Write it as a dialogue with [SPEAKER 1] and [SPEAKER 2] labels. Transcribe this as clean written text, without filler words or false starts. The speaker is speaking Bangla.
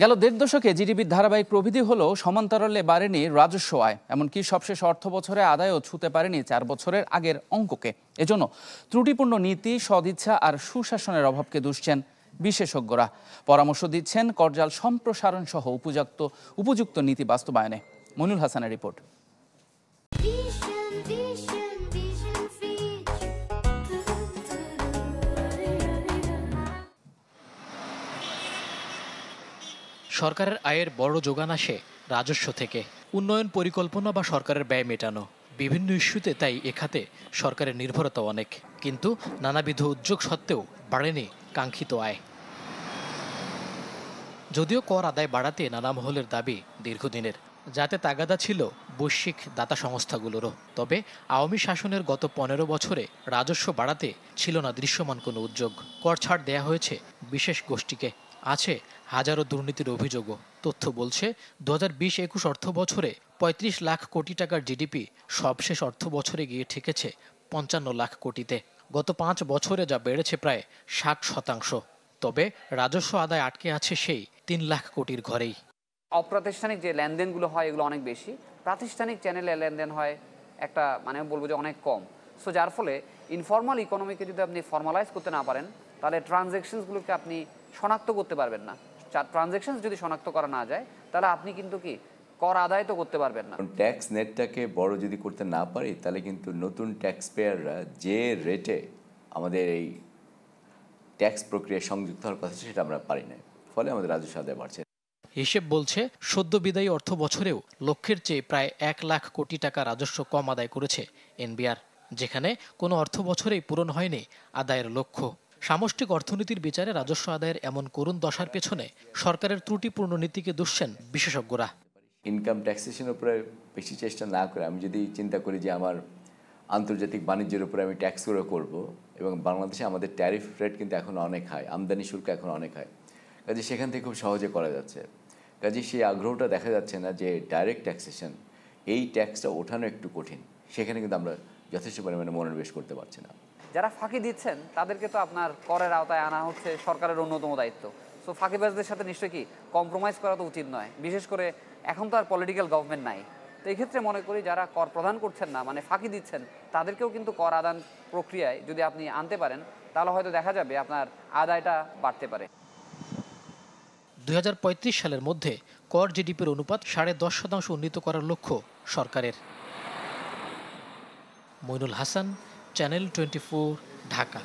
[SPEAKER 1] গেল দেড় দশকে জিডিপির ধারাবাহিক প্রবৃদ্ধি হলেও সমান্তরালে বাড়েনি রাজস্ব আয়, এমনকি সবশেষ অর্থ বছরে আদায়ও ছুঁতে পারেনি 4 বছরের আগের অঙ্ককে। এজন্য ত্রুটিপূর্ণ নীতি, সদিচ্ছা আর সুশাসনের অভাবকে দুষছেন বিশেষজ্ঞরা। পরামর্শ দিচ্ছেন করজাল সম্প্রসারণ সহ উপযুক্ত নীতি বাস্তবায়নে। মইনুল হাসানের রিপোর্ট।
[SPEAKER 2] সরকারের আয়ের বড় যোগান আসে রাজস্ব থেকে। উন্নয়ন পরিকল্পনা বা সরকারের ব্যয় মেটানো, বিভিন্ন ইস্যুতে তাই এ খাতে সরকারের নির্ভরতা অনেক। কিন্তু নানাবিধ উদ্যোগ সত্ত্বেও বাড়েনি কাঙ্ক্ষিত আয়। যদিও কর আদায় বাড়াতে নানা মহলের দাবি দীর্ঘদিনের, যাতে তাগাদা ছিল বৈশ্বিক দাতা সংস্থাগুলোরও। তবে আওয়ামী শাসনের গত 15 বছরে রাজস্ব বাড়াতে ছিল না দৃশ্যমান কোনো উদ্যোগ। কর ছাড় দেয়া হয়েছে বিশেষ গোষ্ঠীকে, আছে হাজারো দুর্নীতির অভিযোগও। তথ্য বলছে 2020-21 অর্থ বছরে 35 লাখ কোটি টাকার জিডিপি সবশেষ অর্থ বছরে গিয়ে ঠেকেছে 55 লাখ কোটিতে। গত 5 বছরে যা বেড়েছে প্রায় 60%। তবে রাজস্ব আদায় আটকে আছে সেই 3 লাখ কোটির ঘরেই।
[SPEAKER 3] অপ্রাতিষ্ঠানিক যে লেনদেনগুলো হয় এগুলো অনেক বেশি, প্রাতিষ্ঠানিক চ্যানেলে লেনদেন হয় একটা বলবো যে অনেক কম। সো যার ফলে ইনফর্মাল ইকোনমিকে যদি আপনি ফর্মালাইজ করতে না পারেন, তাহলে ট্রানজ্যাকশনসগুলোকে আপনি শনাক্ত করতে পারবেন না। ট্রানজ্যাকশনস যদি শনাক্ত করা না যায়, তাহলে আপনি কিন্তু কর আদায় তো করতে পারবেন না।
[SPEAKER 4] ট্যাক্স নেটটাকে বড় যদি করতে না পারি, তাহলে কিন্তু নতুন ট্যাক্স পেয়াররা যে রেটে আমাদের এই ট্যাক্স প্রক্রিয়া সংযুক্ত হওয়ার কথা সেটা আমরা পারি না, ফলে আমাদের রাজস্ব আদায় বাড়ছে।
[SPEAKER 2] হিসেব বলছে সদ্য বিদায়ী অর্থ বছরেও লক্ষ্যের চেয়ে প্রায় 1 লাখ কোটি টাকা রাজস্ব কম আদায় করেছে এনবিআর, যেখানে কোনো অর্থ বছরেই পূরণ হয়নি আদায়ের লক্ষ্য। সামষ্টিক অর্থনীতির বিচারে রাজস্ব আদায়ের এমন করুণ দশার পেছনে সরকারের ত্রুটিপূর্ণ নীতিকে দুষছেন বিশেষজ্ঞরা।
[SPEAKER 4] ইনকাম ট্যাক্সেশনের উপরে বেশি চেষ্টা না করে আমি যদি চিন্তা করি যে আমার আন্তর্জাতিক বাণিজ্যের উপরে আমি ট্যাক্স করব, এবং বাংলাদেশে আমাদের ট্যারিফ রেট কিন্তু এখন অনেক হাই, আমদানি শুল্ক এখন অনেক হাই, কাজে সেখান থেকে খুব সহজে করা যাচ্ছে। কাজে সেই আগ্রহটা দেখা যাচ্ছে না যে ডাইরেক্ট ট্যাক্সেশন, এই ট্যাক্সটা ওঠানো একটু কঠিন, সেখানে কিন্তু আমরা যথেষ্ট পরিমাণে মনোনিবেশ করতে পারছি না।
[SPEAKER 3] যারা ফাঁকি দিচ্ছেন তাদেরকে তো আপনার করের আওতায় আনা হচ্ছে সরকারের অন্যতম দায়িত্ব। সো ফাঁকিবাজদের সাথে নিশ্চয়ই কম্প্রোমাইজ করা তো উচিত নয়, বিশেষ করে এখন তো আর পলিটিক্যাল গভর্নমেন্ট নাই। তো এই ক্ষেত্রে মনে করি যারা কর প্রদান করছেন না, ফাঁকি দিচ্ছেন, তাদেরকেও কিন্তু কর আদান প্রক্রিয়ায় যদি আপনি আনতে পারেন, তাহলে হয়তো দেখা যাবে আপনার আদায়টা বাড়তে পারে।
[SPEAKER 2] 2035 সালের মধ্যে কর জিডিপির অনুপাত 10.5% উন্নীত করার লক্ষ্য সরকারের। মইনুল হাসান, চ্যানেল 24, ঢাকা।